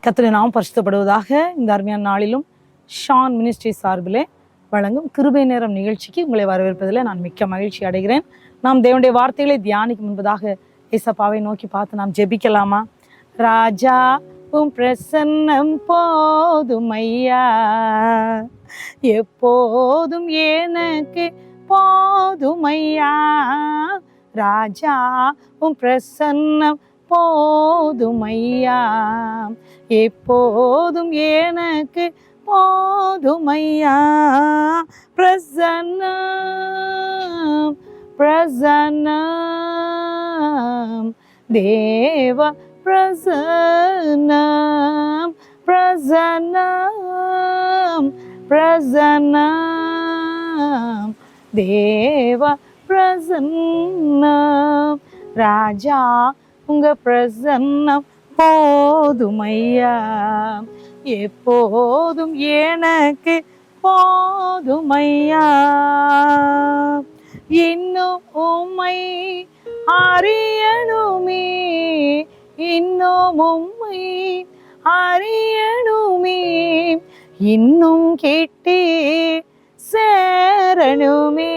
கர்த்தருடைய நாமம் பரிசுத்தப்படுவதாக. இந்த அருமையான நாளிலும் ஷான் மினிஸ்ட்ரி சார்பிலே வழங்கும் கிருபை நேரம் நிகழ்ச்சிக்கு உங்களை வரவேற்பதில் நான் மிக்க மகிழ்ச்சி அடைகிறேன். நாம் தேவனுடைய வார்த்தைகளை தியானிக்கும் முன்பதாக ஏசப்பாவை நோக்கி பார்த்து நாம் ஜெபிக்கலாமா? ராஜா உம் பிரசன்னம் போதும் ஐயா, எப்போதும் எனக்கு போதும் ஐயா. ராஜா உம் பிரசன்னம் போதும் ஐயா, எப்போதும் எனக்கு போதும் ஐயா. பிரசன்னம் பிரசன்னம் தேவ பிரசன்னம் பிரசன்னம் பிரசன்னம் தேவ பிரசன்னம். ராஜா உங்க பிரசன்னம் போதும் ஐயா, எப்போதும் எனக்கு போதும் ஐயா. இன்னும் உம்மை அறியணுமே, இன்னும் உம்மை அறியணுமே, இன்னும் கேட்டே சேரணுமே,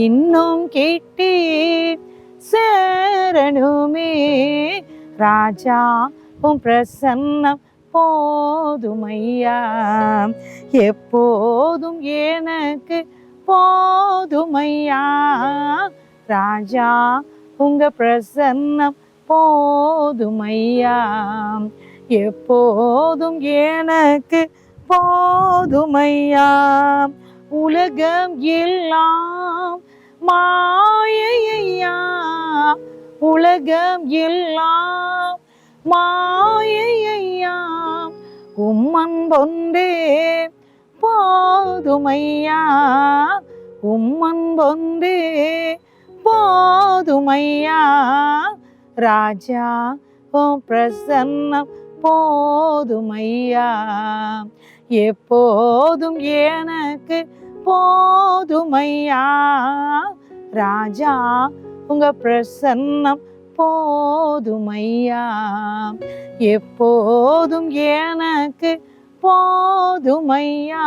இன்னும் கேட்டே சேரணுமே. ராஜா உம் பிரசன்னம் போதும் ஐயா, எப்போதும் எனக்கு போதும் ஐயா. ராஜா உங்க பிரசன்னம் போதும் ஐயா, எப்போதும் எனக்கு போதும் ஐயா. உலகம் எல்லாம் மாயையா, உலகம் எல்லாம் மாயையா, உம்மன் பொந்தே போதும் ஐயா, உம்மன் பொந்தே போதும் ஐயா. ராஜா உம் பிரசன்னம் போதும் ஐயா, எப்போதும் எனக்கு போதும் ஐயா. ராஜா உங்க பிரசன்னம் போதும் ஐயா, எப்போதும் எனக்கு போதும் ஐயா.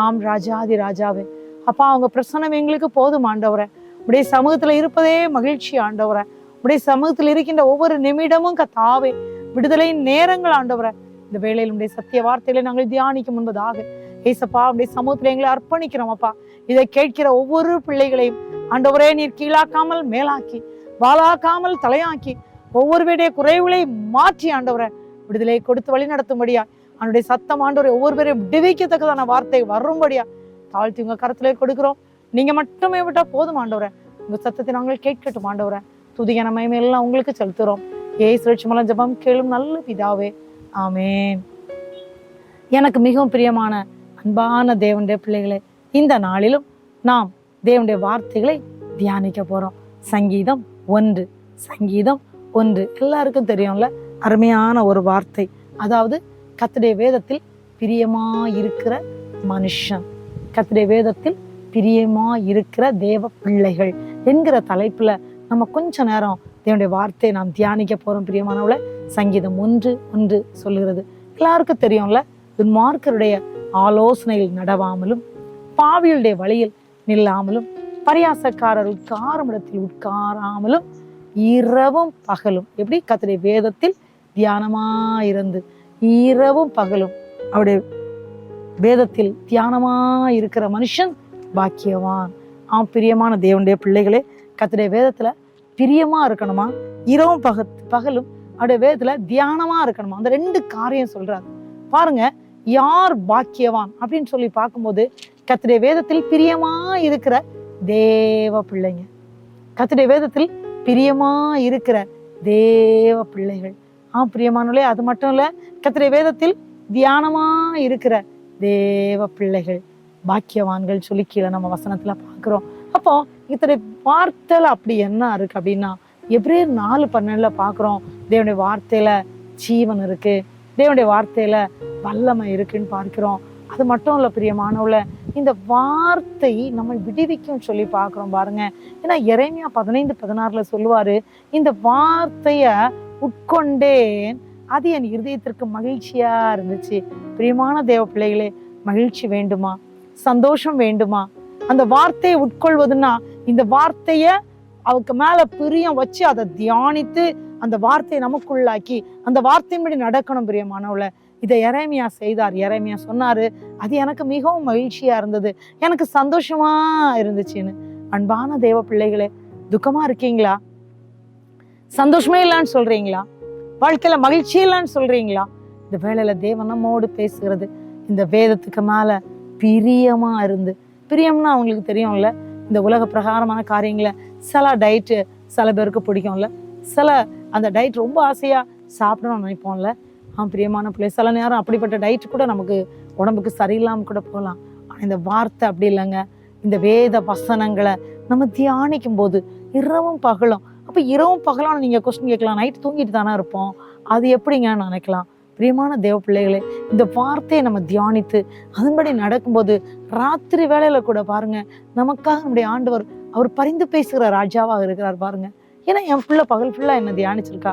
ஆம் ராஜாதி ராஜாவே, அப்பா உங்க பிரசன்னம் எங்களுக்கு போதும் ஆண்டவரே. உடைய சமூகத்துல இருப்பதே மகிழ்ச்சி ஆண்டவரே. உடைய சமூகத்தில் இருக்கின்ற ஒவ்வொரு நிமிடமும் கர்த்தாவே விடுதலையின் நேரங்கள் ஆண்டவரே. இந்த வேளையில் உடைய சத்திய வார்த்தைகளை நாங்கள் தியானிக்கும் முன்பதாக ஏசப்பா உடைய சமூகத்துல எங்களை அர்ப்பணிக்கிறோம் அப்பா. இதை கேட்கிற ஒவ்வொரு பிள்ளைகளையும் ஆண்டவரே நீர் கீழாக்காமல் மேலாக்கி, வாளாக்காமல் தலையாக்கி, ஒவ்வொருவருடைய குறைவுகளை மாற்றி ஆண்டவரை விடுதலை கொடுத்து வழி நடத்தும்படியா அவனுடைய சத்தம் ஆண்டவரை ஒவ்வொரு பேரையும் விடுவிக்கத்தக்கதான வார்த்தை வரும்படியா தாழ்த்தி உங்க கருத்துல கொடுக்கிறோம். நீங்க மட்டுமே விட்டா போதும் ஆண்டவரை. உங்க சத்தத்தை நாங்கள் கேட்கட்டும் ஆண்டவரை. துதியான மகிமை எல்லாம் உங்களுக்கு செலுத்துறோம். ஏசு ரட்சமல ஜெபம் கேளும் நல்ல பிதாவே, ஆமேன். எனக்கு மிகவும் பிரியமான அன்பான தேவனுடைய பிள்ளைகளே, இந்த நாளிலும் நாம் தேவனுடைய வார்த்தைகளை தியானிக்க போறோம். சங்கீதம் 1, சங்கீதம் 1 எல்லாருக்கும் தெரியும்ல, அருமையான ஒரு வார்த்தை. அதாவது கர்த்தருடைய வேதத்தில் பிரியமா இருக்கிற மனுஷன், கர்த்தருடைய வேதத்தில் பிரியமா இருக்கிற தேவ பிள்ளைகள் என்கிற தலைப்புல நம்ம கொஞ்ச நேரம் தேவனுடைய வார்த்தையை நாம் தியானிக்க போறோம். பிரியமானவள, சங்கீதம் 1:1 சொல்லுகிறது. எல்லாருக்கும் தெரியும்ல, துன்மார்க்கருடைய ஆலோசனையில் நடவாமலும் பாவியுடைய வழியில் நில்லாமலும் பரியாசக்காரர் உட்காரும் இடத்தில் உட்காராமலும் இரவும் பகலும், எப்படி கர்த்தருடைய வேதத்தில் தியானமா இருந்து இரவும் பகலும் அவருடைய வேதத்தில் தியானமா இருக்கிற மனுஷன் பாக்கியவான். பிரியமான தேவனுடைய பிள்ளைகளே, கர்த்தருடைய வேதத்துல பிரியமா இருக்கணுமா, இரவும் பகலும் அவருடைய வேதத்துல தியானமா இருக்கணுமா, அந்த 2 காரியம் சொல்றாரு பாருங்க. யார் பாக்கியவான் அப்படின்னு சொல்லி பார்க்கும்போது கர்த்தருடைய வேதத்தில் பிரியமா இருக்கிற தேவ பிள்ளைங்க, கர்த்தருடைய வேதத்தில் பிரியமா இருக்கிற தேவ பிள்ளைகள். பிரியமானவர்களே, அது மட்டும் இல்ல, கர்த்தருடைய வேதத்தில் தியானமா இருக்கிற தேவ பிள்ளைகள் பாக்கியவான்கள் சொல்லி கீழே நம்ம வசனத்துல பாக்குறோம். அப்போ இத்தனை வார்த்தையில அப்படி என்ன இருக்கு அப்படின்னா, எபிரேயர் 4:12 பாக்குறோம், தேவனுடைய வார்த்தையில ஜீவன் இருக்கு, தேவனுடைய வார்த்தையில வல்லமை இருக்குன்னு பார்க்கிறோம். அது மட்டும் இல்ல பிரியமானவள, இந்த வார்த்தை நம்ம விடுவிக்கும் சொல்லி பார்க்கிறோம் பாருங்க. ஏன்னா எரேமியா 15:16 சொல்லுவாரு, இந்த வார்த்தைய உட்கொண்டேன் அது என் இருதயத்திற்கு மகிழ்ச்சியா இருந்துச்சு. பிரியமான தேவ பிள்ளைகளே, மகிழ்ச்சி வேண்டுமா, சந்தோஷம் வேண்டுமா, அந்த வார்த்தையை உட்கொள்வதுன்னா இந்த வார்த்தைய அவருக்கு மேல பிரியம் வச்சு அதை தியானித்து அந்த வார்த்தையை நமக்குள்ளாக்கி அந்த வார்த்தையின்படி நடக்கணும். பிரியமானவள, இதை எரேமியா செய்தார். எரேமியா சொன்னாரு, அது எனக்கு மிகவும் மகிழ்ச்சியா இருந்தது, எனக்கு சந்தோஷமா இருந்துச்சுன்னு. அன்பான தேவ பிள்ளைகளே, துக்கமா இருக்கீங்களா? சந்தோஷமே இல்லைன்னு சொல்றீங்களா? வாழ்க்கையில மகிழ்ச்சி இல்லைன்னு சொல்றீங்களா? இந்த வேளையில தேவன் நம்மோடு பேசுகிறது. இந்த வேதத்துக்கு மேல பிரியமா இருந்து, பிரியம்னா அவங்களுக்கு தெரியும்ல, இந்த உலக பிரகாரமான காரியங்களை சில டயட்டு சில பேருக்கு பிடிக்கும்ல, சில அந்த டயட் ரொம்ப ஆசையா சாப்பிடணும்னு நினைப்போம்ல. பிரியமான பிள்ளை, சில நேரம் அப்படிப்பட்ட டயட் கூட நமக்கு உடம்புக்கு சரியில்லாம கூட போகலாம். ஆனால் இந்த வார்த்தை அப்படி இல்லைங்க. இந்த வேத வசனங்களை நம்ம தியானிக்கும் போது இரவும் பகலும், அப்போ இரவும் பகலும் நீங்க கொஸ்டின் கேட்கலாம், நைட்டு தூங்கிட்டு தானே இருப்போம், அது எப்படிங்கன்னு நினைக்கலாம். பிரியமான தேவ பிள்ளைகளே, இந்த வார்த்தையை நம்ம தியானித்து அதன்படி நடக்கும்போது ராத்திரி வேளையில கூட பாருங்க, நமக்காக நம்முடைய ஆண்டவர் அவர் பரிந்து பேசுகிற ராஜாவாக இருக்கிறார் பாருங்க. ஏன்னா என் பிள்ளை பகல் ஃபுல்லா என்னை தியானிச்சிருக்கா,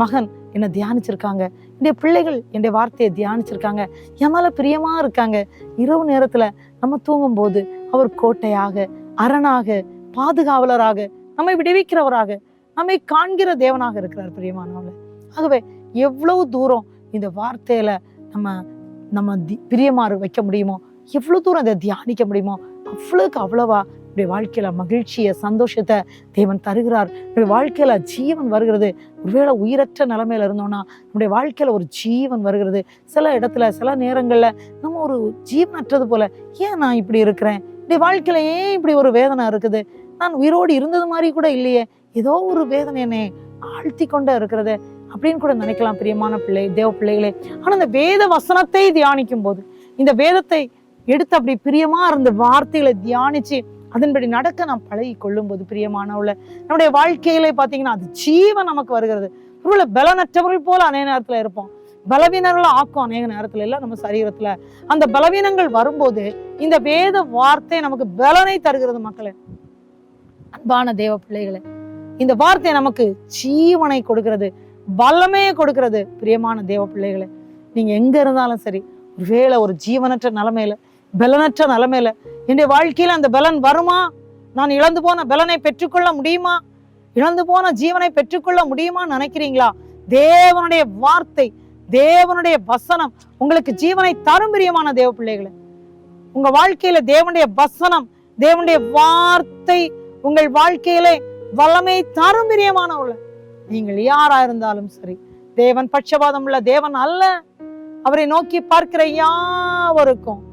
மகன் என்னை தியானிச்சிருக்காங்க, என்னுடைய பிள்ளைகள் என்னுடைய வார்த்தையை தியானிச்சிருக்காங்க, என் மேல பிரியமா இருக்காங்க. இரவு நேரத்துல நம்ம தூங்கும் போது அவர் கோட்டையாக, அரணாக, பாதுகாவலராக, நம்மை விடுவிக்கிறவராக, நம்மை காண்கிற தேவனாக இருக்கிறார். பிரியமானவங்கள, ஆகவே எவ்வளவு தூரம் இந்த வார்த்தையில நம்ம பிரியமா வைக்க முடியுமோ, எவ்வளவு தூரம் அதை தியானிக்க முடியுமோ, அவ்வளவா நம்முடைய வாழ்க்கையில மகிழ்ச்சியை, சந்தோஷத்தை தேவன் தருகிறார். நம்முடைய வாழ்க்கையில ஜீவன் வருகிறது. ஒருவேளை உயிரற்ற நிலைமையில இருந்தோம்னா நம்முடைய வாழ்க்கையில ஒரு ஜீவன் வருகிறது. சில இடத்துல சில நேரங்கள்ல நம்ம ஒரு ஜீவனற்றது போல, ஏன் நான் இப்படி இருக்கிறேன், என்னுடைய வாழ்க்கையில ஏன் இப்படி ஒரு வேதனை இருக்குது, நான் உயிரோடு இருந்தது மாதிரி கூட இல்லையே, ஏதோ ஒரு வேதனை என்னை ஆழ்த்தி கொண்டே இருக்கிறது அப்படின்னு கூட நினைக்கலாம். பிரியமான தேவ பிள்ளைகளே, ஆனா இந்த வேத வசனத்தை தியானிக்கும் போது, இந்த வேதத்தை எடுத்து அப்படி பிரியமா இருந்த வார்த்தைகளை தியானிச்சு அதன்படி நடக்க நாம் பழகி கொள்ளும் போது, பிரியமானவள, நம்முடைய வாழ்க்கையிலே பாத்தீங்கன்னா அது ஜீவன் நமக்கு வருகிறது. ஒருவேளை பலனற்றவர்கள் போல அநேக நேரத்துல இருப்போம், பலவீனர்களும் ஆக்கும் அநேக நேரத்துல எல்லாம் நம்ம சரீரத்துல. அந்த பலவீனங்கள் வரும்போது இந்த வேத வார்த்தை நமக்கு பலனை தருகிறது. மக்களே, அன்பான தேவ பிள்ளைகளே, இந்த வார்த்தை நமக்கு ஜீவனை கொடுக்கிறது, பலமே கொடுக்கிறது. பிரியமான தேவ பிள்ளைகளே, நீங்க எங்க இருந்தாலும் சரி, ஒருவேளை ஒரு ஜீவனற்ற நிலைமையில, பலனற்ற நிலைமையில, என்னுடைய வாழ்க்கையில அந்த பலன் வருமா, நான் இழந்து போன பலனை பெற்றுக்கொள்ள முடியுமா, இழந்து போன ஜீவனை பெற்றுக்கொள்ள முடியுமான்னு நினைக்கிறீங்களா? தேவனுடைய வார்த்தை, தேவனுடைய வசனம் உங்களுக்கு ஜீவனை தரும். பிரியமான தேவ பிள்ளைகளே, உங்க வாழ்க்கையில தேவனுடைய வசனம், தேவனுடைய வார்த்தை உங்கள் வாழ்க்கையிலே வல்லமை தரும். பிரியமானவள, நீங்கள் யாரா இருந்தாலும் சரி, தேவன் பட்சபாதம் உள்ள தேவன் அல்ல. அவரை நோக்கி பார்க்கிற யாவருக்கும்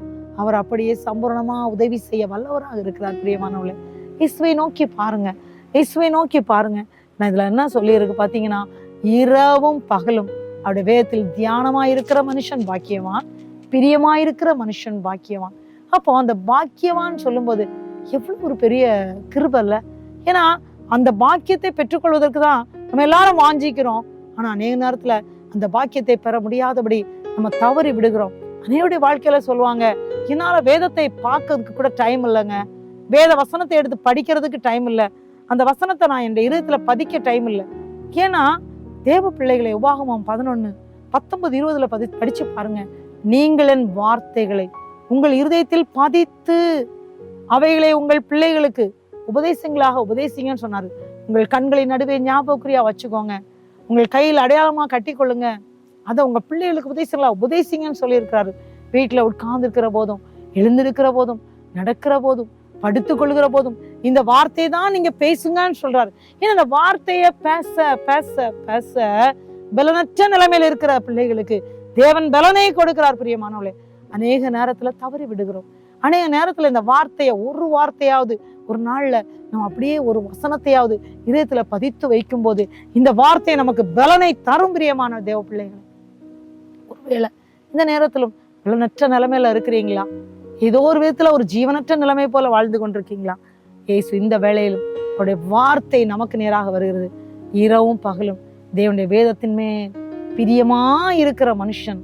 அவர் அப்படியே சம்பூர்ணமா உதவி செய்ய வல்லவராக இருக்கிறார். பிரியமானவளே, இயேசுவை நோக்கி பாருங்க, இயேசுவை நோக்கி பாருங்க. நான் இதுல என்ன சொல்லி இருக்கு பாத்தீங்கன்னா, இரவும் பகலும் அவருடைய வேதத்தில் தியானமா இருக்கிற மனுஷன் பாக்கியவான், பிரியமா இருக்கிற மனுஷன் பாக்கியவான். அப்போ அந்த பாக்கியவான் சொல்லும்போது எவ்வளவு ஒரு பெரிய கிருபை இல்ல? ஏன்னா அந்த பாக்கியத்தை பெற்றுக்கொள்வதற்கு தான் நம்ம எல்லாரும் வாஞ்சிக்கிறோம். ஆனா அநேக நேரத்துல அந்த பாக்கியத்தை பெற முடியாதபடி நம்ம தவறி விடுகிறோம். அநேகருடைய வாழ்க்கையில சொல்லுவாங்க, என்னால வேதத்தை பார்க்கறதுக்கு கூட டைம் இல்லைங்க, வேத வசனத்தை எடுத்து படிக்கிறதுக்கு டைம் இல்லை, அந்த வசனத்தை நான் என் இதயத்துல பதிக்க டைம் இல்லை. ஏன்னா தேவ பிள்ளைகளை உபாகமம் 11:19-20 படிச்சு பாருங்க. நீங்கள் என் வார்த்தைகளை உங்கள் இருதயத்தில் பதித்து அவைகளை உங்கள் பிள்ளைகளுக்கு உபதேசங்களாக உபதேசிங்கன்னு சொன்னாரு. உங்கள் கண்களின் நடுவே ஞாபகக்குறியா வச்சுக்கோங்க, உங்கள் கையில் அடையாளமா கட்டி கொள்ளுங்க, அதை உங்க பிள்ளைகளுக்கு உபதேசங்களா உபதேசிங்கன்னு சொல்லியிருக்கிறாரு. வீட்டுல உட்கார்ந்து இருக்கிற போதும், எழுந்திருக்கிற போதும், நடக்கிற போதும், படுத்துக் கொள்கிற போதும் இந்த வார்த்தையை தான் நீங்க பேசுங்கன்னு சொல்றாரு. ஏன்னா இந்த வார்த்தைய பேச பேச பேச பலனற்ற நிலைமையில இருக்கிற பிள்ளைகளுக்கு தேவன் பலனை கொடுக்கிறார். பிரியமானவளே, அநேக நேரத்துல தவறி விடுகிறோம். அநேக நேரத்துல இந்த வார்த்தைய ஒரு வார்த்தையாவது ஒரு நாள்ல நம்ம அப்படியே ஒரு வசனத்தையாவது இதயத்துல பதித்து வைக்கும் போது இந்த வார்த்தை நமக்கு பலனை தரும். பிரியமான தேவ பிள்ளைகளை, ஒருவேளை இந்த நேரத்திலும் பலனற்ற நிலைமையில இருக்கிறீங்களா? ஏதோ ஒரு விதத்துல ஒரு ஜீவனற்ற நிலைமை போல வாழ்ந்து கொண்டிருக்கீங்களா? இயேசு இந்த வேளையிலும் அவருடைய வார்த்தை நமக்கு நேராக வருகிறது. இரவும் பகலும் தேவனுடைய வேதத்தின் மேல் பிரியமா இருக்கிற மனுஷன்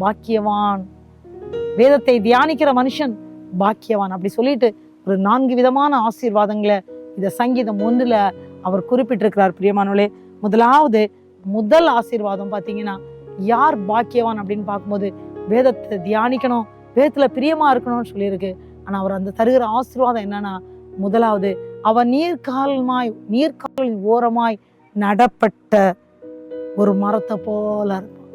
பாக்கியவான், வேதத்தை தியானிக்கிற மனுஷன் பாக்கியவான். அப்படி சொல்லிட்டு ஒரு 4 விதமான ஆசீர்வாதங்களை இத சங்கீதம் 1 அவர் குறிப்பிட்டிருக்கிறார். பிரியமானவர்களே, முதல் ஆசீர்வாதம் பாத்தீங்கன்னா, யார் பாக்கியவான் அப்படின்னு பார்க்கும்போது வேதத்தை தியானிக்கணும், வேதத்துல பிரியமா இருக்கணும்னு சொல்லியிருக்கு. ஆனா அவர் அந்த தருகிற ஆசீர்வாதம் என்னன்னா, முதலாவது அவன் நீர்க்காலின் ஓரமாய் நடப்பட்ட ஒரு மரத்தை போல இருக்கும்.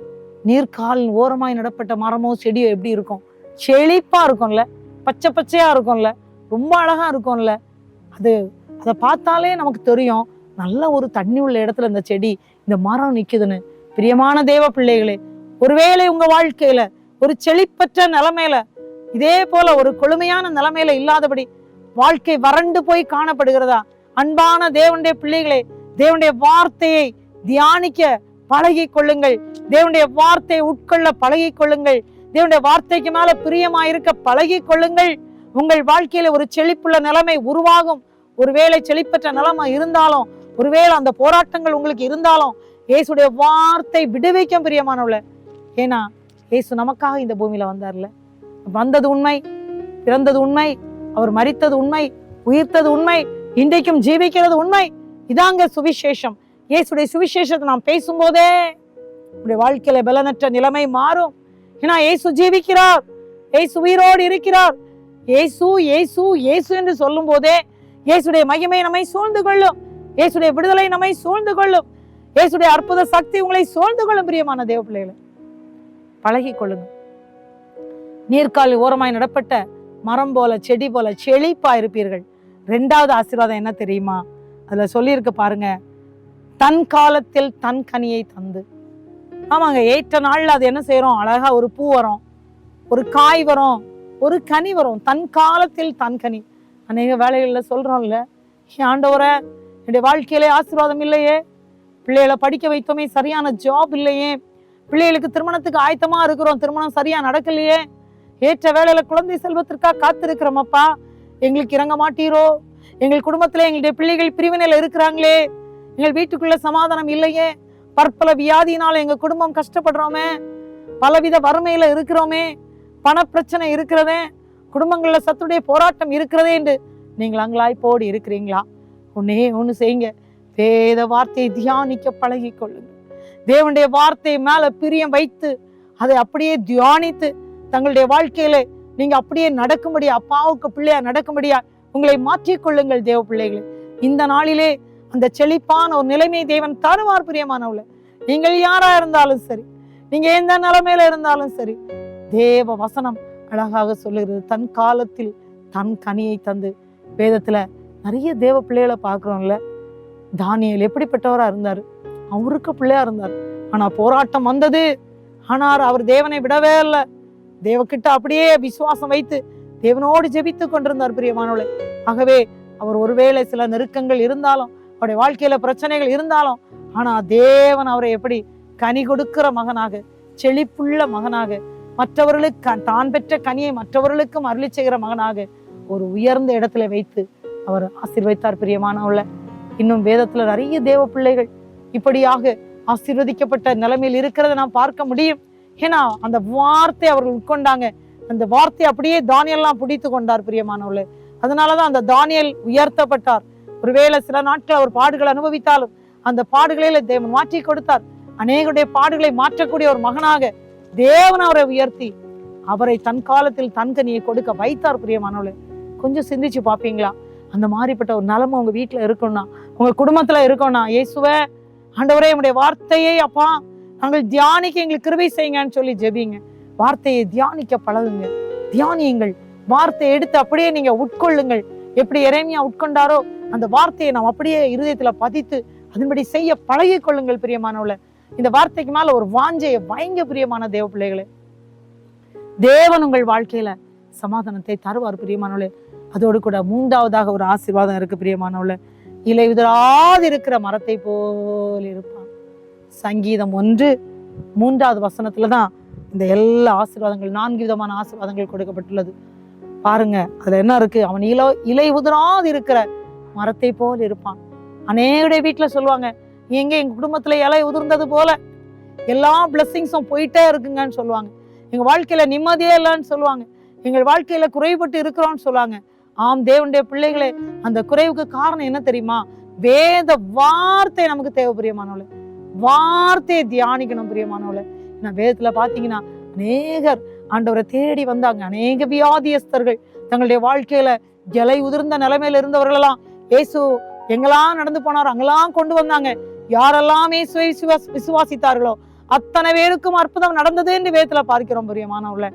நீர்க்காலின் ஓரமாய் நடப்பட்ட மரமோ செடியோ எப்படி இருக்கும்? செழிப்பா இருக்கும்ல, பச்சை பச்சையா இருக்கும்ல, ரொம்ப அழகா இருக்கும்ல. அதை பார்த்தாலே நமக்கு தெரியும் நல்ல ஒரு தண்ணி உள்ள இடத்துல இந்த செடி, இந்த மரம் நிக்குதுன்னு. பிரியமான தேவ பிள்ளைகளே, ஒருவேளை உங்க வாழ்க்கையில ஒரு செழிப்பற்ற நிலைமையில, இதே போல ஒரு கொழுமையான நிலைமையில இல்லாதபடி வாழ்க்கை வறண்டு போய் காணப்படுகிறதா? அன்பான தேவனுடைய பிள்ளைகளே, தேவனுடைய வார்த்தையை தியானிக்க பழகி கொள்ளுங்கள். தேவனுடைய வார்த்தையை உட்கொள்ள பழகி கொள்ளுங்கள். தேவனுடைய வார்த்தைக்கு மேல பிரியமாயிருக்க பழகி கொள்ளுங்கள். உங்கள் வாழ்க்கையில ஒரு செழிப்புள்ள நிலைமை உருவாகும். ஒருவேளை செழிப்பற்ற நிலைமை இருந்தாலும், ஒருவேளை அந்த போராட்டங்கள் உங்களுக்கு இருந்தாலும், இயேசுடைய வார்த்தை விடுவிக்கும் பிரியமானவள. ஏன்னா இயேசு நமக்காக இந்த பூமியில வந்தார்ல. வந்தது உண்மை, பிறந்தது உண்மை, அவர் மரித்தது உண்மை, உயிர்த்தது உண்மை, இன்றைக்கும் ஜீவிக்கிறது உண்மை. இதாங்க சுவிசேஷம். இயேசுடைய சுவிசேஷத்தை நாம் பேசும்போதே உடைய வாழ்க்கையில பலனற்ற நிலைமை மாறும். ஏன்னா இயேசு ஜீவிக்கிறார், இயேசு உயிரோடு இருக்கிறார். இயேசு இயேசு இயேசு என்று சொல்லும் போதே இயேசுடைய மகிமை நம்மை சூழ்ந்து கொள்ளும், இயேசுடைய விடுதலை நம்மை சூழ்ந்து கொள்ளும், இயேசுடைய அற்புத சக்தி உங்களை சூழ்ந்து கொள்ளும். பிரியமான தேவ பிள்ளைகளை, பழகி கொள்ளுங்க. நீர்க்கால் ஓரமாய் நடப்பட்ட மரம் போல, செடி போல செழிப்பா இருப்பீர்கள். 2வது ஆசீர்வாதம் என்ன தெரியுமா? அதுல சொல்லியிருக்க பாருங்க, தன் காலத்தில் தன் கனியை தந்து. ஆமாங்க, ஏற்ற நாள்ல அது என்ன செய்யறோம்? அழகா ஒரு பூ வரும், ஒரு காய் வரும், ஒரு கனி வரும். தன் காலத்தில் தன் கனி. அநேக வேலைகள்ல சொல்றோம்ல, ஆண்டவரே என்னுடைய வாழ்க்கையிலே ஆசீர்வாதம் இல்லையே, பிள்ளைகளை படிக்க வைத்தோமே, சரியான ஜாப் இல்லையே, பிள்ளைகளுக்கு திருமணத்துக்கு ஆயத்தமா இருக்கிறோம், திருமணம் சரியா நடக்கலையே, ஏற்ற வேலையில குழந்தை செல்வத்திற்காக காத்திருக்கிறோமப்பா, எங்களுக்கு இறங்க மாட்டீரோ, எங்கள் குடும்பத்துல எங்களுடைய பிள்ளைகள் பிரிவினையில இருக்கிறாங்களே, எங்கள் வீட்டுக்குள்ள சமாதானம் இல்லையே, பற்பல வியாதியினால எங்க குடும்பம் கஷ்டப்படுறோமே, பலவித வறுமையில இருக்கிறோமே, பண பிரச்சனை இருக்கிறதே, குடும்பங்கள்ல சத்துடைய போராட்டம் இருக்கிறதே என்று நீங்கள் அங்கலாய்ப்போடு இருக்கிறீங்களா? ஒண்ணு செய்யுங்க, வேத வார்த்தையை தியானிக்க பழகி கொள்ளுங்க. தேவனுடைய வார்த்தையை மேல பிரியம் வைத்து அதை அப்படியே தியானித்து தங்களுடைய வாழ்க்கையில நீங்க அப்படியே நடக்கும்படியா, அப்பாவுக்கு பிள்ளையா நடக்கும்படியா உங்களை மாற்றிக்கொள்ளுங்கள். தேவ பிள்ளைகளே, இந்த நாளிலே அந்த செழிப்பான ஒரு நிலைமை தேவன் தருவார். பிரியமானவள, நீங்கள் யாரா இருந்தாலும் சரி, நீங்க எந்த நிலைமையில இருந்தாலும் சரி, தேவ வசனம் அழகாக சொல்லுகிறது, தன் காலத்தில் தன் கனியை தந்து. வேதத்துல நிறைய தேவ பிள்ளைகளை பார்க்கிறோம்ல. தானியேல் எப்படிப்பட்டவரா இருந்தாரு? அவருக்கு பிள்ளையா இருந்தார். ஆனா போராட்டம் வந்தது, ஆனார் அவர் தேவனை விடவே இல்லை. தேவகிட்ட அப்படியே விசுவாசம் வைத்து தேவனோடு ஜெபித்து கொண்டிருந்தார். பிரியமானவளே, ஆகவே அவர் ஒருவேளை சில நெருக்கங்கள் இருந்தாலும், அவருடைய வாழ்க்கையில பிரச்சனைகள் இருந்தாலும், ஆனா தேவன் அவரை எப்படி கனி கொடுக்கிற மகனாக, செழிப்புள்ள மகனாக, மற்றவர்களுக்கு தான் பெற்ற கனியை மற்றவர்களுக்கும் அருளி செய்கிற மகனாக ஒரு உயர்ந்த இடத்துல வைத்து அவர் ஆசீர்வதித்தார். பிரியமானவள, இன்னும் வேதத்துல நிறைய தேவ பிள்ளைகள் இப்படியாக ஆசீர்வதிக்கப்பட்ட நிலைமையில் இருக்கிறத நாம் பார்க்க முடியும். ஏன்னா அந்த வார்த்தை அவர்கள் உட்கொண்டாங்க. அந்த வார்த்தை அப்படியே தானியெல்லாம் பிடித்து கொண்டார். பிரியமானவளே, அதனாலதான் அந்த தானியேல் உயர்த்தப்பட்டார். ஒருவேளை சில நாட்கள் அவர் பாடுகளை அனுபவித்தாலும் அந்த பாடுகளில தேவன் மாற்றி கொடுத்தார். அநேகருடைய பாடுகளை மாற்றக்கூடிய ஒரு மகனாக தேவன் அவரை உயர்த்தி அவரை தன் காலத்தில் தன் கனியை கொடுக்க வைத்தார். பிரியமானவளே, கொஞ்சம் சிந்திச்சு பாப்பீங்களா? அந்த மாதிரிப்பட்ட ஒரு நிலைமை உங்க வீட்டுல இருக்கணும்னா, உங்க குடும்பத்துல இருக்கணும்னா, இயேசுவே ஆண்டவரே உங்களுடைய வார்த்தையை அப்பா நாங்கள் தியானிக்க எங்களுக்கு கிருபை செய்யுங்கன்னு சொல்லி ஜெபிங்க. வார்த்தையை தியானிக்க பழகுங்க, தியானியுங்கள். வார்த்தையை எடுத்து அப்படியே நீங்க உட்கொள்ளுங்கள். எப்படி எரேமியா உட்கொண்டாரோ அந்த வார்த்தையை நாம் அப்படியே இருதயத்துல பதித்து அதன்படி செய்ய பழகி கொள்ளுங்கள். பிரியமானவள, இந்த வார்த்தைக்கு மேல ஒரு வாஞ்சையை வைங்க. பிரியமான தேவ பிள்ளைகளே, தேவன் உங்கள் வாழ்க்கையில சமாதானத்தை தருவார். பிரியமானவளே, அதோடு கூட 3வதாக ஒரு ஆசீர்வாதம் இருக்கு. பிரியமானவள, இலை உதிராது இருக்கிற மரத்தை போல் இருப்பான். சங்கீதம் 1:3 வசனத்துலதான் இந்த எல்லா ஆசீர்வாதங்கள், 4 விதமான ஆசீர்வாதங்கள் கொடுக்கப்பட்டுள்ளது. பாருங்க, அதுல என்ன இருக்கு? அவன் இலை உதிராது இருக்கிற மரத்தை போல் இருப்பான். அநேகருடைய வீட்டுல சொல்லுவாங்க, எங்க எங்க குடும்பத்துல இலை உதிர்ந்தது போல எல்லா பிளெஸிங்ஸும் போயிட்டே இருக்குங்கன்னு சொல்லுவாங்க. எங்க வாழ்க்கையில நிம்மதியே இல்லைன்னு சொல்லுவாங்க. எங்கள் வாழ்க்கையில குறைபட்டு இருக்கிறோம்னு சொல்லுவாங்க. ஆம் தேவனுடைய பிள்ளைகளே, அந்த குறைவுக்கு காரணம் என்ன தெரியுமா? வேத வார்த்தை நமக்கு தேவை. பிரியமானவளே, வார்த்தையை தியானிக்கணும். பிரியமானவளே, நான் வேதத்துல பாத்தீங்கன்னா அநேகர் ஆண்டவரை தேடி வந்தாங்க. அநேக வியாதியஸ்தர்கள் தங்களுடைய வாழ்க்கையில இலை உதிர்ந்த நிலைமையில இருந்தவர்கள் எல்லாம் இயேசு எங்கெல்லாம் நடந்து போனாரோ அங்கெல்லாம் கொண்டு வந்தாங்க. யாரெல்லாம் இயேசுவை விசுவாசித்தார்களோ அத்தனை பேருக்கும் அற்புதம் நடந்தது என்று வேதத்துல பார்க்கிறோம் பிரியமானவர்களே.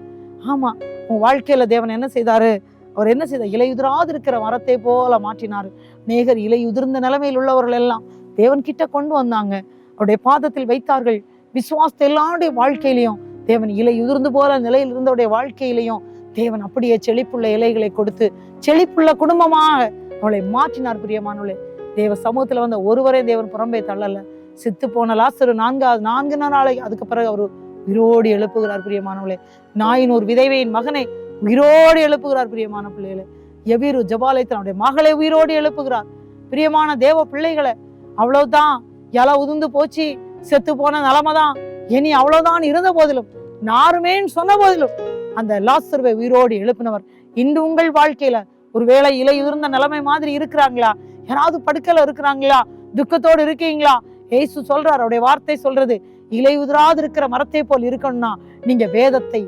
ஆமா, உன் வாழ்க்கையில தேவன் என்ன செய்தாரு? அவர் என்ன செய்தார்? இலை உதிராது இருக்கிற மரத்தை போல மாற்றினாரு. அநேகர் இலை உதிர்ந்த நிலைமையில் உள்ளவர்கள் எல்லாம் தேவன் கிட்ட கொண்டு வந்தாங்க, அவருடைய பாதத்தில் வைத்தார்கள். விசுவாசத்தை எல்லாருடைய வாழ்க்கையிலையும் தேவன் இலை உதிர்ந்து போல நிலையில் இருந்தவருடைய வாழ்க்கையிலையும் தேவன் அப்படியே செழிப்புள்ள இலைகளை கொடுத்து செழிப்புள்ள குடும்பமாக அவளை மாற்றினார். பிரியமானவளே, தேவ சமூகத்துல வந்த ஒருவரே தேவன் புறம்பே தள்ளல. செத்து போன லாசரு 4 நாளை அதுக்கு பிறகு அவர் உயிரோடு எழுப்புகிறார். பிரியமானவளே, நாயின் ஒரு விதைவையின் மகனை உயிரோடு எழுப்புகிறார். பிரியமான பிள்ளைகளை, எவீரு ஜபாலயத்தில் அவருடைய மகளை உயிரோடு எழுப்புகிறார். பிரியமான தேவ பிள்ளைகளை, அவ்வளவுதான் இலை உதிர்ந்து போச்சு, செத்து போன நிலைமைதான், இனி அவ்வளவுதான் இருந்த போதிலும், நாருமேன்னு சொன்ன போதிலும் அந்த லாசருவை உயிரோடு எழுப்பினவர் இன்று உங்கள் வாழ்க்கையில ஒருவேளை இலை உதிர்ந்த நிலைமை மாதிரி இருக்கிறாங்களா? யாராவது படுக்கையில இருக்கிறாங்களா? துக்கத்தோடு இருக்கீங்களா? ஏசு சொல்றார், அவருடைய வார்த்தை சொல்றது, இலை உதிராது இருக்கிற மரத்தை போல் இருக்கணும்னா நீங்க வேதத்தை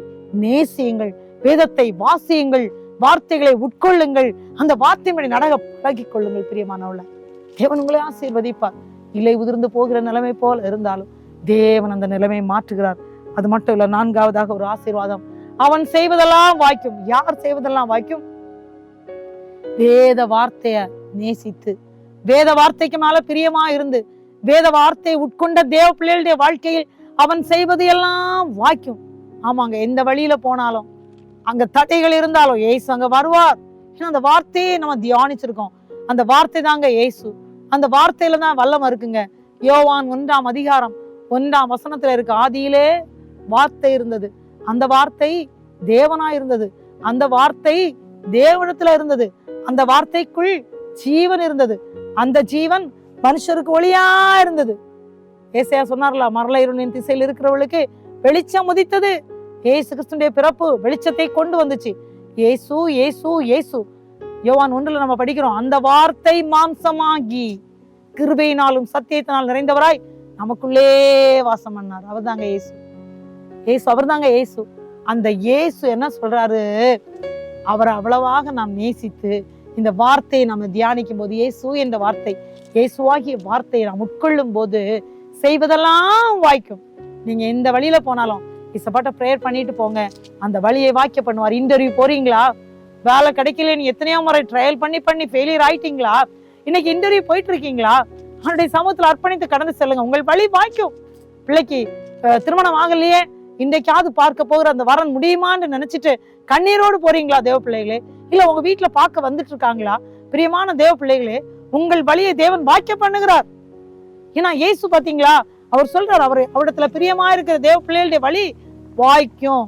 நேசியுங்கள், வேதத்தை வாசியுங்கள், வார்த்தைகளை உட்கொள்ளுங்கள், அந்த வார்த்தையை நடக பழகி கொள்ளுங்கள். பிரியமானவள, தேவன் உங்களை ஆசீர்வதிப்பார். இலை உதிர்ந்து போகிற நிலைமை போல இருந்தாலும் தேவன் அந்த நிலைமையை மாற்றுகிறார். அது மட்டும் இல்ல, 4வது ஒரு ஆசீர்வாதம், அவன் செய்வதெல்லாம் வாய்க்கும். யார் செய்வதெல்லாம் வாய்க்கும்? வேத வார்த்தைய நேசித்து வேத வார்த்தைக்கு மேல பிரியமா இருந்து வேத வார்த்தையை உட்கொண்ட தேவ பிள்ளைகளுடைய வாழ்க்கையில் அவன் செய்வது எல்லாம் வாய்க்கும். ஆமாங்க, எந்த வழியில போனாலும் அங்க தடைகள் இருந்தாலும் ஏசு அங்க வருவார். ஏன்னா அந்த வார்த்தையை நம்ம தியானிச்சிருக்கோம். அந்த வார்த்தை தாங்க ஏசு. அந்த வார்த்தையில தான் வல்லமை இருக்குங்க. யோவான் 1ஆம் அதிகாரம் 1ஆம் வசனத்துல இருக்கு, ஆதியிலே வார்த்தை இருந்தது, அந்த வார்த்தை தேவனா இருந்தது, அந்த வார்த்தை தேவனிடத்துல இருந்தது, அந்த வார்த்தைக்குள் ஜீவன் இருந்தது, அந்த ஜீவன் மனுஷருக்கு ஒளியா இருந்தது. ஏசாயா சொன்னார்ல, மரல இருளின் திசையில் இருக்கிறவளுக்கு வெளிச்சம் உதித்தது. ஏசு கிறிஸ்துடைய பிறப்பு வெளிச்சத்தை கொண்டு வந்துச்சு. ஏசு ஏசு ஏசு. யோவான் 1ல நம்ம படிக்கிறோம், அந்த வார்த்தை மாம்சமாகி கிருபையினாலும் சத்தியத்தினால் நிறைந்தவராய் நமக்குள்ளே வாசம் பண்ணார். அவர் தாங்க ஏசு. ஏசு அவர் தாங்க ஏசு. அந்த ஏசு என்ன சொல்றாரு? அவரை அவ்வளவாக நாம் நேசித்து இந்த வார்த்தையை நம்ம தியானிக்கும் போது, இயேசு என்ற வார்த்தை, இயேசுவாகிய வார்த்தையை நாம் உட்கொள்ளும் போது செய்வதெல்லாம் வாய்க்கும். நீங்க எந்த வழியில போனாலும் இசப்பாட்ட ப்ரேயர் பண்ணிட்டு போங்க, அந்த வழியை வாக்கிய பண்ணுவார். இன்டர்வியூ போறீங்களா? வேலை கிடைக்கல, நீ எத்தனையோ முறை ட்ரையல் பண்ணி ஃபெயிலியர் ஆயிட்டீங்களா? இன்னைக்கு இன்டர்வியூ போயிட்டு இருக்கீங்களா? அவனுடைய சமூகத்தில் அர்ப்பணித்து கடந்து செல்லுங்க, உங்கள் வழி வாய்க்கும். பிள்ளைக்கு திருமணம் ஆகலையே, இன்றைக்காவது பார்க்க போகிற அந்த வரன் முடியுமான்னு நினைச்சிட்டு கண்ணீரோடு போறீங்களா தேவ பிள்ளைகளே? இல்ல உங்க வீட்டுல பார்க்க வந்துட்டு இருக்காங்களா? பிரியமான தேவ பிள்ளைகளே, உங்கள் வழியை தேவன் வாக்கிய பண்ணுகிறார். ஏன்னா இயேசு பாத்தீங்களா, அவர் சொல்றார், அவரிடத்துல பிரியமா இருக்கிற தேவ பிள்ளைகளுடைய வழி வாய்க்கும்,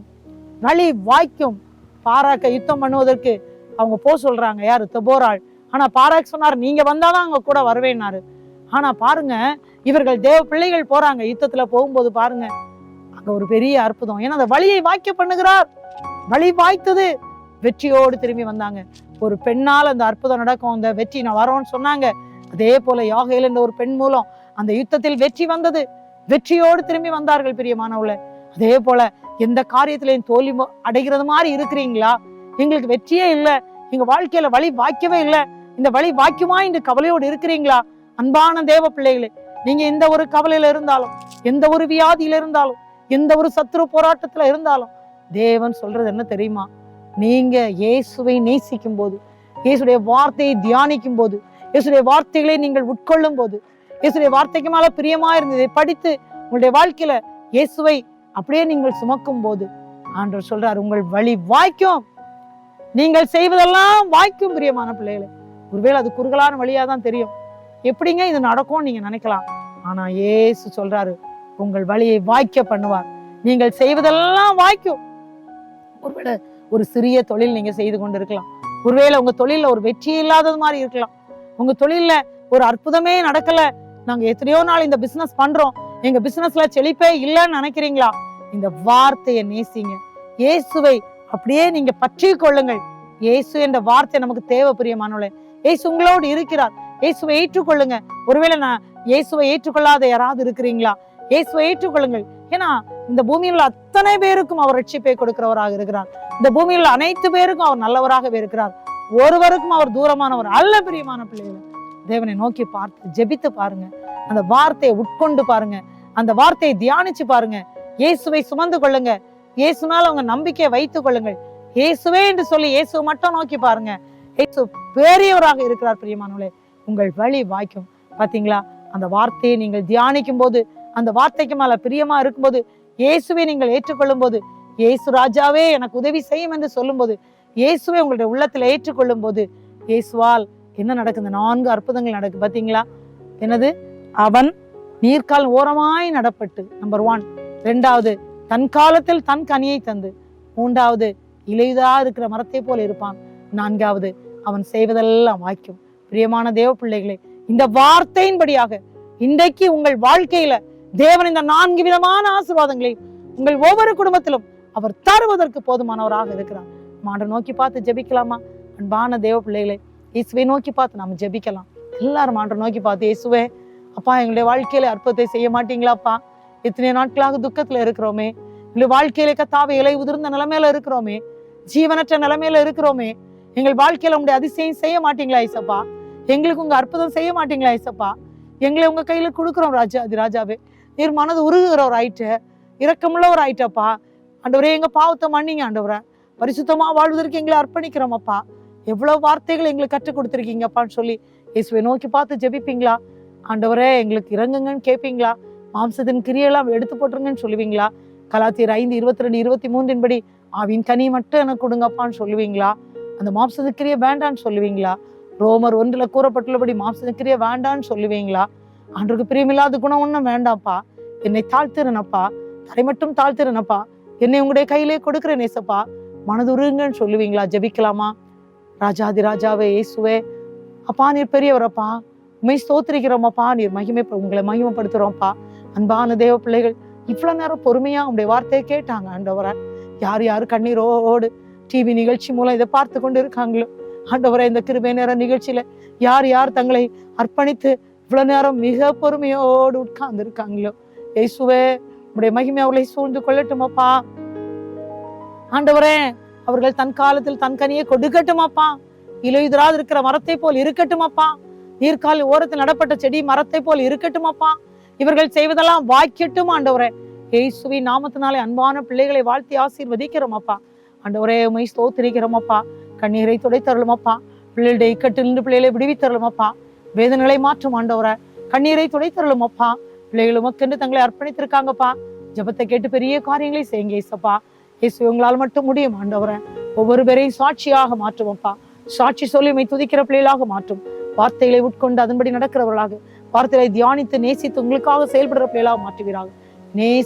வழி வாய்க்கும். பாராக்க யுத்தம் பண்ணுவதற்கு அவங்க போ சொல்றாங்க, யாரு? தெபோராள். ஆனா பாராக் சொன்னார், நீங்க வந்தாதான் அவங்க கூட வருவேன்னாரு. ஆனா பாருங்க, இவர்கள் தேவ பிள்ளைகள் போறாங்க, யுத்தத்துல போகும்போது பாருங்க அங்க ஒரு பெரிய அற்புதம். ஏன்னா அந்த வழியை வாக்கிய பண்ணுகிறார். வழி வாய்த்தது, வெற்றியோடு திரும்பி வந்தாங்க. ஒரு பெண்ணால் அந்த அற்புதம் நடக்கும், அந்த வெற்றி நான் வரோன்னு சொன்னாங்க. அதே போல யாகேல் என்ற ஒரு பெண் மூலம் அந்த யுத்தத்தில் வெற்றி வந்தது, வெற்றியோடு திரும்பி வந்தார்கள். பிரியமானவர்களே, அதே போல எந்த காரியத்திலையும் தோல்வி அடைகிறது மாதிரி இருக்கிறீங்களா? எங்களுக்கு வெற்றியே இல்லை, எங்க வாழ்க்கையில வழி வாய்க்கவே இல்லை, இந்த வழி வாய்க்குமா என்று கவலையோடு இருக்கிறீங்களா? அன்பான தேவ பிள்ளைகளே, நீங்க எந்த ஒரு கவலையில இருந்தாலும், எந்த ஒரு வியாதியில இருந்தாலும், எந்த ஒரு சத்துரு போராட்டத்துல இருந்தாலும், தேவன் சொல்றது என்ன தெரியுமா? நீங்க இயேசுவை நேசிக்கும் போது, இயேசுடைய வார்த்தையை தியானிக்கும் போது, இயேசுடைய வார்த்தைகளை நீங்கள் உட்கொள்ளும் போது, இயேசுடைய வார்த்தைக்கு மேல பிரியமா இருந்ததை படித்து உங்களுடைய வாழ்க்கையில இயேசுவை அப்படியே நீங்கள் சுமக்கும் போது ஆண்டவர் சொல்றார், உங்கள் வழி வாய்க்கும், நீங்கள் செய்வதெல்லாம் வாய்க்கும். பிரியமான பிள்ளைகளை, ஒருவேளை அது குறுகலான வழியா தான் தெரியும், எப்படிங்க இது நடக்கும் நீங்க நினைக்கலாம். ஆனா இயேசு சொல்றாரு, உங்கள் வழியை வாய்க்க பண்ணுவார், நீங்கள் செய்வதெல்லாம் வாய்க்கும். ஒருவேளை ஒரு சிறிய தொழில் நீங்க செய்து கொண்டு இருக்கலாம், ஒருவேளை உங்க தொழில ஒரு வெற்றி இல்லாதது மாதிரி இருக்கலாம், உங்க தொழில ஒரு அற்புதமே நடக்கல, நாங்க எத்தனையோ நாள் இந்த பிசினஸ் பண்றோம், எங்க பிசினஸ்ல செழிப்பே இல்லைன்னு நினைக்கிறீங்களா? இந்த வார்த்தையை நேசிங்க, இயேசுவை அப்படியே நீங்க பற்றி கொள்ளுங்கள். இயேசு என்ற வார்த்தை நமக்கு தேவை. பிரியமானவர்களே, இயேசு உங்களோடு இருக்கிறார், இயேசுவை ஏற்றுக்கொள்ளுங்க. ஒருவேளை நான் இயேசுவை ஏற்றுக்கொள்ளாத யாராவது இருக்கிறீங்களா? இயேசுவை ஏற்றுக்கொள்ளுங்கள். ஏன்னா இந்த பூமியில் அத்தனை பேருக்கும் அவர் ரட்சிப்பை கொடுக்கிறவராக இருக்கிறார். இந்த பூமியில் அனைத்து பேருக்கும் அவர் நல்லவராகவே இருக்கிறார். ஒருவருக்கும் அவர் தூரமானவர் அல்ல. பிரியமான பிள்ளைகள், தேவனை நோக்கி பார்த்து ஜெபித்து பாருங்க. அந்த வார்த்தையை உட்கொண்டு பாருங்க. அந்த வார்த்தையை தியானிச்சு பாருங்க. இயேசுவை சுமந்து கொள்ளுங்க. இயேசுனால உங்க நம்பிக்கையை வைத்துக் கொள்ளுங்கள். இயேசுவே என்று சொல்லி இயேசுவை மட்டும் நோக்கி பாருங்க. இயேசு பெரியவராக இருக்கிறார். பிரியமானவர்களே, உங்கள் வழி வாய்க்கும். பாத்தீங்களா, அந்த வார்த்தையை நீங்கள் தியானிக்கும் போது, அந்த வார்த்தைக்கு மேல பிரியமா இருக்கும்போது, இயேசுவை நீங்கள் ஏற்றுக்கொள்ளும் போது, இயேசு ராஜாவே எனக்கு உதவி செய்யும் என்று சொல்லும் போது, இயேசுவை உங்களுடைய உள்ளத்துல ஏற்றுக்கொள்ளும் போது, இயேசுவால் என்ன நடக்குது? 4 அற்புதங்கள் நடக்கு. பாத்தீங்களா? என்னது? அவன் நீர்க்கால் ஓரமாய் நடப்பட்டு, நம்பர் 1. 2வது, தன் காலத்தில் தன் கனியை தந்து. 3வது, இலையுதா இருக்கிற மரத்தை போல இருப்பான். 4வது, அவன் செய்வதெல்லாம் வாய்க்கும். பிரியமான தேவ பிள்ளைகளே, இந்த வார்த்தையின்படியாக இன்றைக்கு உங்கள் வாழ்க்கையில தேவன் இந்த 4 விதமான ஆசீர்வாதங்களை உங்கள் ஒவ்வொரு குடும்பத்திலும் அவர் தருவதற்கு போதுமானவராக இருக்கிறார். மாட நோக்கி பார்த்து ஜெபிக்கலாமா? அன்பான தேவ பிள்ளைகளே, இயேசுவை நோக்கி பார்த்து நாம ஜெபிக்கலாம். எல்லாரும் மாட நோக்கி பார்த்து, இயேசுவே அப்பா, எங்களுடைய வாழ்க்கையில அற்புதத்தை செய்ய மாட்டீங்களாப்பா? எத்தனை நாட்களாக துக்கத்துல இருக்கிறோமே. எங்களுடைய வாழ்க்கையில கத்தாவை இலை உதிர்ந்த நிலைமையில இருக்கிறோமே. ஜீவனற்ற நிலைமையில இருக்கிறோமே. எங்கள் வாழ்க்கையில உங்களுடைய அதிசயம் செய்ய மாட்டீங்களா ஐசப்பா? எங்களுக்கு உங்க அற்புதம் செய்ய மாட்டீங்களா ஐசப்பா? எங்களை உங்க கையில கொடுக்குறோம் ராஜாவே. நீர் மனது உருகுகிறவர் ஆயிட்ட, இரக்கமுள்ளவர் ஆயிட்டப்பா. ஆண்டவரே, எங்க பாவத்தை மன்னிங்க ஆண்டவரே. பரிசுத்தமா வாழ்வதற்கு எங்களை அர்ப்பணிக்கிறோம் அப்பா. எவ்வளவு வார்த்தைகள் எங்களுக்கு கற்றுக் கொடுத்துருக்கீங்கப்பான்னு சொல்லி இயேசுவை நோக்கி பார்த்து ஜெபிப்பீங்களா? ஆண்டவரே, எங்களுக்கு இறங்குங்கன்னு கேட்பீங்களா? மாம்சத்தின் கிரியெல்லாம் எடுத்து போட்டுருங்கன்னு சொல்லுவீங்களா? கலாத்தியர் 5:22-23 படி ஆவின் கனி மட்டும் எனக்கு கொடுங்கப்பான்னு சொல்லுவீங்களா? அந்த மாம்சத்தின் கிரியை வேண்டான்னு சொல்லுவீங்களா? ரோமர் 1 கூறப்பட்டுள்ளபடி மாம்சத்தின் கிரியை வேண்டான்னு சொல்லுவீங்களா? ஆண்டவருக்கு பிரியமில்லாத குணம் ஒன்றும் வேண்டாம்ப்பா. என்னை தாழ்த்திறனப்பா, தரை மட்டும் தாழ்த்திறனப்பா, என்னை உங்களுடைய கையிலே கொடுக்குறேன் நேசப்பா, மனதுருங்கன்னு சொல்லுவீங்களா? ஜெபிக்கலாமா? ராஜாதி ராஜாவே இயேசுவே அப்பா, நீர் பெரியவரப்பா, உண்மை ஸ்தோத்திரிக்கிறோமப்பா. நீர் உங்களை மகிமைப்படுத்துறோம்ப்பா. அன்பான தேவ பிள்ளைகள் இவ்வளவு நேரம் பொறுமையா உங்களுடைய வார்த்தையை கேட்டாங்க ஆண்டவரை. யார் யாரு கண்ணீரோடு டிவி நிகழ்ச்சி மூலம் இதை பார்த்து கொண்டு இருக்காங்களோ ஆண்டவரை, இந்த கிருபை நேர நிகழ்ச்சியில யார் யார் தங்களை அர்ப்பணித்து இவ்வளவு நேரம் மிக பொறுமையோடு உட்கார்ந்து இருக்காங்களோ, இயேசுவே உடைய மகிமை அவர்களை சூழ்ந்து கொள்ளட்டுமாப்பா. ஆண்டவரே, அவர்கள் தன் காலத்தில் தன் கனியை கொடுக்கட்டுமாப்பா. இலையுதிராது இருக்கிற மரத்தை போல் இருக்கட்டுமாப்பா. நீர்கால் ஓரத்தில் நடப்பட்ட செடி மரத்தை போல் இருக்கட்டுமாப்பா. இவர்கள் செய்வதெல்லாம் வாய்க்கட்டும் ஆண்டவரே. இயேசுவின் நாமத்தினாலே அன்பான பிள்ளைகளை வாழ்த்தி ஆசீர்வதிக்கிறோமப்பா. ஆண்டவரே, உம்மை ஸ்தோத்திரிக்கிறோமப்பா. கண்ணீரை துடைத்தருளுமப்பா. பிள்ளைகளுடைய இக்கட்டிலிருந்து பிள்ளைகளை விடுவித்தருளுமப்பா. வேதனைகளை மாற்றும் ஆண்டவரை. கண்ணீரை துடைத்தருளுமப்பா. பிள்ளைகள் உமக்கென்று தங்களை அர்ப்பணித்திருக்காங்கப்பா. ஜெபத்தை கேட்டு பெரிய காரியங்களை செய்யுங்க இயேசப்பா. இயேசு உங்களால் மட்டும் முடியும் ஆண்டவரை. ஒவ்வொரு பேரையும் சாட்சியாக மாற்றுவோம்ப்பா. சாட்சி சொல்லி உம்மை துதிக்கிற பிள்ளைகளாக மாற்றும். வார்த்தைகளை உட்கொண்டு அதன்படி நடக்கிறவர்களாக, வார்த்தைகளை தியானித்து நேசித்து உங்களுக்காக செயல்படுற பிள்ளைகளாக மாற்றுவீராக.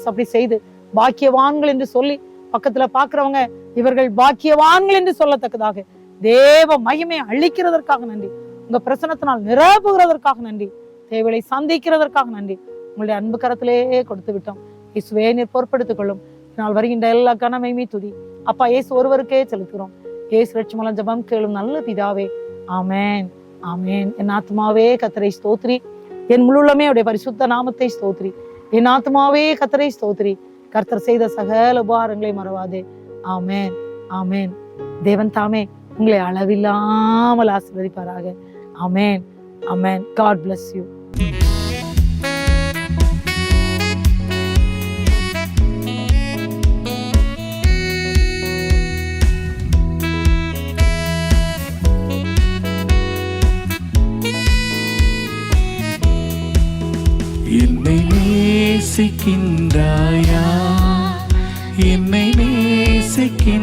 அப்படி செய்து பாக்கியவான்கள் என்று சொல்லி பக்கத்துல பாக்குறவங்க இவர்கள் பாக்கியவான்கள் என்று சொல்லத்தக்கதாக தேவ மகிமையை அளிக்கிறதற்காக நன்றி. உங்க பிரசனத்தினால் நிரப்புகிறதற்காக நன்றி. தேவையை சந்திக்கிறதற்காக நன்றி. உங்களுடைய அன்பு கரத்திலே கொடுத்து விட்டோம். இயேசுவே, நீர் பொறுப்படுத்திக் கொள்ளும். நாள் வருகின்ற எல்லா கனமையுமே துதி அப்பா இயேசு ஒருவருக்கே செலுத்துகிறோம். இயேசு ரட்சி மூலம் ஜெபம் கேளும் நல்ல பிதாவே. ஆமேன், ஆமேன். என் ஆத்மாவே கர்த்தரை ஸ்தோத்திரி, என் முழுமே அவருடைய பரிசுத்த நாமத்தை ஸ்தோத்திரி. என் ஆத்மாவே கர்த்தரை ஸ்தோத்திரி, கர்த்தர் செய்த சகல உபகாரங்களை மறவாதே. ஆமேன், ஆமேன். தேவன் தாமே உங்களை அளவில்லாமல் ஆசீர்வதிப்பாராக. ஆமேன், ஆமேன். God bless you. என்னை நேசிக்கின்றாயா, என்னை நேசிக்கின்றாயா.